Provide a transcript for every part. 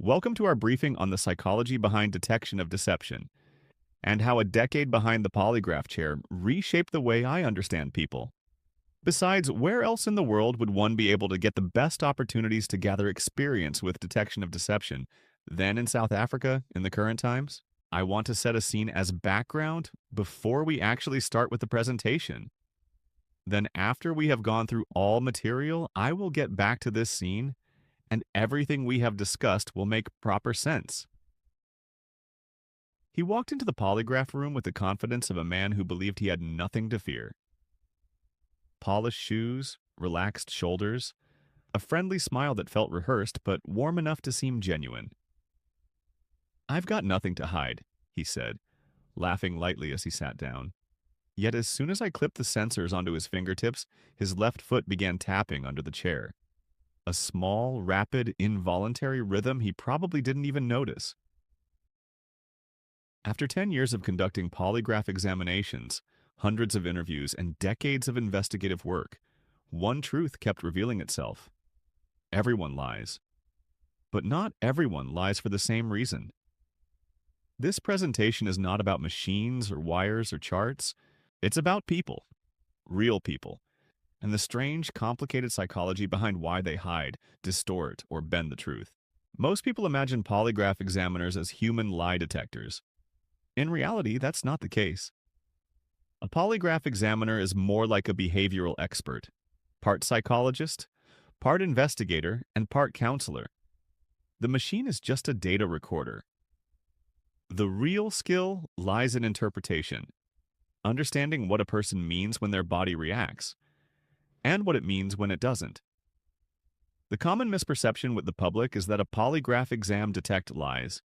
Welcome to our briefing on the psychology behind detection of deception and how a decade behind the polygraph chair reshaped the way I understand people. Besides, where else in the world would one be able to get the best opportunities to gather experience with detection of deception than in South Africa in the current times? I want to set a scene as background before we actually start with the presentation. Then, after we have gone through all material, I will get back to this scene and everything we have discussed will make proper sense. He walked into the polygraph room with the confidence of a man who believed he had nothing to fear. Polished shoes, relaxed shoulders, a friendly smile that felt rehearsed but warm enough to seem genuine. "I've got nothing to hide," he said, laughing lightly as he sat down. Yet as soon as I clipped the sensors onto his fingertips, his left foot began tapping under the chair. A small, rapid, involuntary rhythm he probably didn't even notice. After 10 years of conducting polygraph examinations, hundreds of interviews, and decades of investigative work, one truth kept revealing itself. Everyone lies. But not everyone lies for the same reason. This presentation is not about machines or wires or charts. It's about people, real people, and the strange, complicated psychology behind why they hide, distort, or bend the truth. Most people imagine polygraph examiners as human lie detectors. In reality, that's not the case. A polygraph examiner is more like a behavioral expert, part psychologist, part investigator, and part counselor. The machine is just a data recorder. The real skill lies in interpretation, understanding what a person means when their body reacts, and what it means when it doesn't. The common misperception with the public is that a polygraph exam detects lies.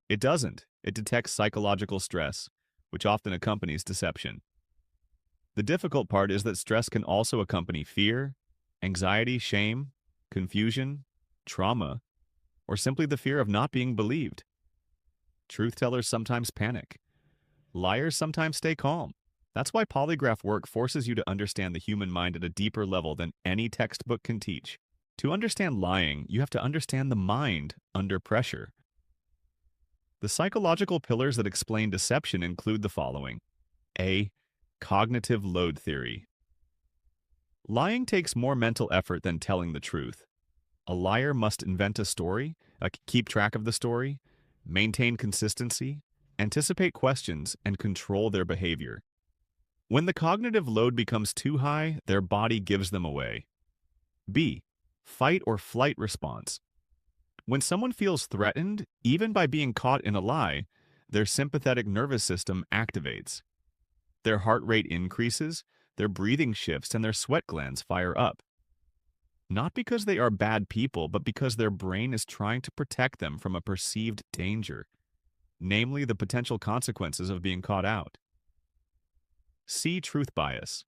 It doesn't. It detects psychological stress, which often accompanies deception. The difficult part is that stress can also accompany fear, anxiety, shame, confusion, trauma, or simply the fear of not being believed. Truth tellers sometimes panic. Liars sometimes stay calm. That's why polygraph work forces you to understand the human mind at a deeper level than any textbook can teach. To understand lying, you have to understand the mind under pressure. The psychological pillars that explain deception include the following. A. Cognitive load theory. Lying takes more mental effort than telling the truth. A liar must invent a story, keep track of the story, maintain consistency, anticipate questions, and control their behavior. When the cognitive load becomes too high, their body gives them away. B. Fight or flight response. When someone feels threatened, even by being caught in a lie, their sympathetic nervous system activates. Their heart rate increases, their breathing shifts, and their sweat glands fire up. Not because they are bad people, but because their brain is trying to protect them from a perceived danger, namely the potential consequences of being caught out. C. Truth bias.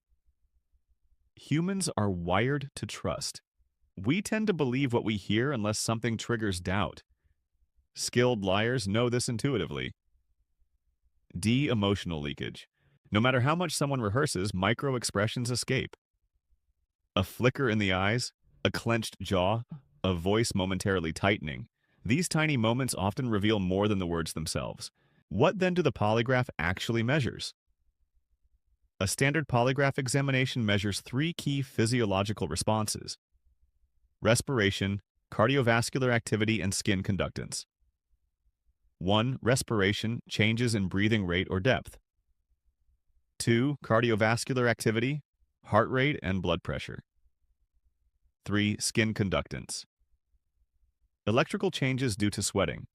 Humans are wired to trust. We tend to believe what we hear unless something triggers doubt. Skilled liars know this intuitively. D. Emotional leakage. No matter how much someone rehearses, micro-expressions escape. A flicker in the eyes, a clenched jaw, a voice momentarily tightening. These tiny moments often reveal more than the words themselves. What then do the polygraph actually measures? A standard polygraph examination measures 3 key physiological responses: respiration, cardiovascular activity, and skin conductance. 1. Respiration, changes in breathing rate or depth. 2. Cardiovascular activity, heart rate and blood pressure. 3. Skin conductance. Electrical changes due to sweating.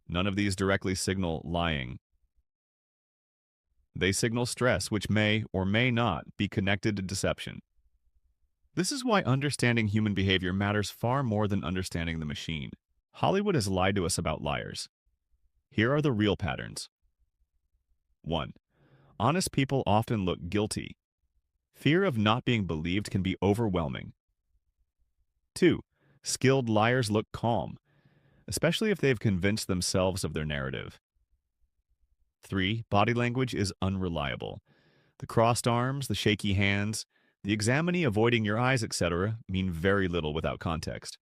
None of these directly signal lying. They signal stress, which may or may not be connected to deception. This is why understanding human behavior matters far more than understanding the machine. Hollywood has lied to us about liars. Here are the real patterns. 1. Honest people often look guilty. Fear of not being believed can be overwhelming. 2. Skilled liars look calm, especially if they've convinced themselves of their narrative. 3. Body language is unreliable. The crossed arms, the shaky hands, the examinee avoiding your eyes, etc., mean very little without context.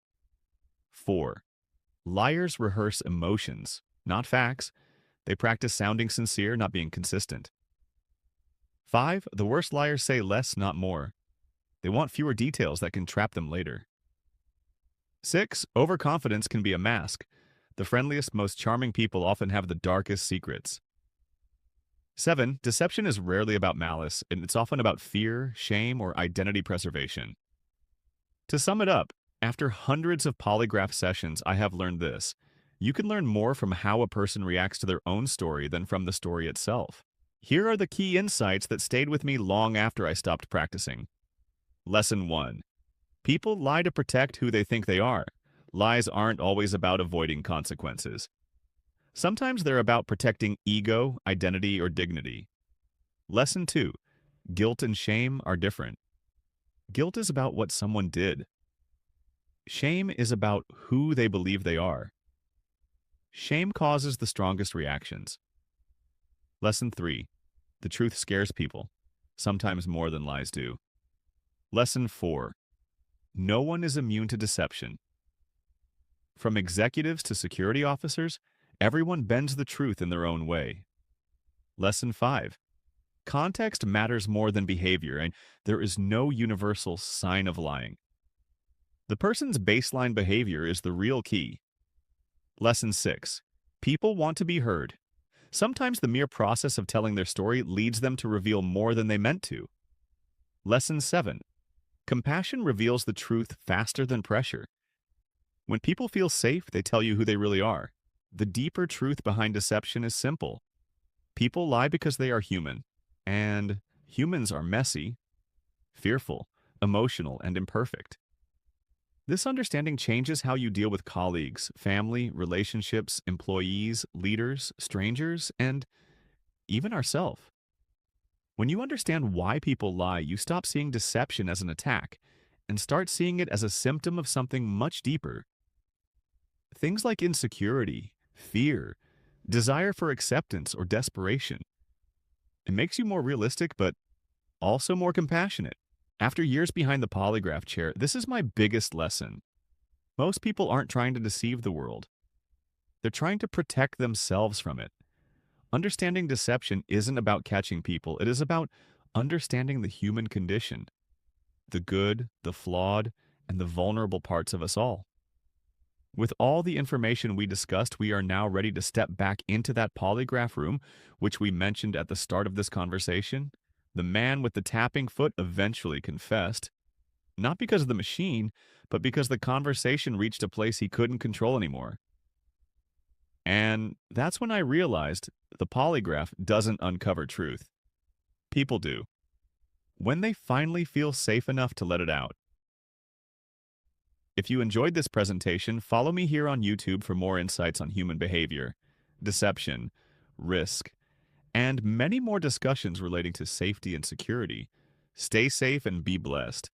4. Liars rehearse emotions, not facts. They practice sounding sincere, not being consistent. 5. The worst liars say less, not more. They want fewer details that can trap them later. 6. Overconfidence can be a mask. The friendliest, most charming people often have the darkest secrets. 7. Deception is rarely about malice, and it's often about fear, shame, or identity preservation. To sum it up, after hundreds of polygraph sessions, I have learned this. You can learn more from how a person reacts to their own story than from the story itself. Here are the key insights that stayed with me long after I stopped practicing. Lesson 1. People lie to protect who they think they are. Lies aren't always about avoiding consequences. Sometimes they're about protecting ego, identity, or dignity. Lesson 2. Guilt and shame are different. Guilt is about what someone did. Shame is about who they believe they are. Shame causes the strongest reactions. Lesson 3. The truth scares people, sometimes more than lies do. Lesson 4. No one is immune to deception. From executives to security officers, everyone bends the truth in their own way. Lesson 5. Context matters more than behavior, and there is no universal sign of lying. The person's baseline behavior is the real key. Lesson 6. People want to be heard. Sometimes the mere process of telling their story leads them to reveal more than they meant to. Lesson 7. Compassion reveals the truth faster than pressure. When people feel safe, they tell you who they really are. The deeper truth behind deception is simple. People lie because they are human, and humans are messy, fearful, emotional, and imperfect. This understanding changes how you deal with colleagues, family, relationships, employees, leaders, strangers, and even ourselves. When you understand why people lie, you stop seeing deception as an attack and start seeing it as a symptom of something much deeper. Things like insecurity, fear, desire for acceptance, or desperation. It makes you more realistic, but also more compassionate. After years behind the polygraph chair, this is my biggest lesson. Most people aren't trying to deceive the world. They're trying to protect themselves from it. Understanding deception isn't about catching people. It is about understanding the human condition, the good, the flawed, and the vulnerable parts of us all. With all the information we discussed, we are now ready to step back into that polygraph room, which we mentioned at the start of this conversation. The man with the tapping foot eventually confessed, not because of the machine, but because the conversation reached a place he couldn't control anymore. And that's when I realized the polygraph doesn't uncover truth. People do, when they finally feel safe enough to let it out. If you enjoyed this presentation, follow me here on YouTube for more insights on human behavior, deception, risk, and many more discussions relating to safety and security. Stay safe and be blessed.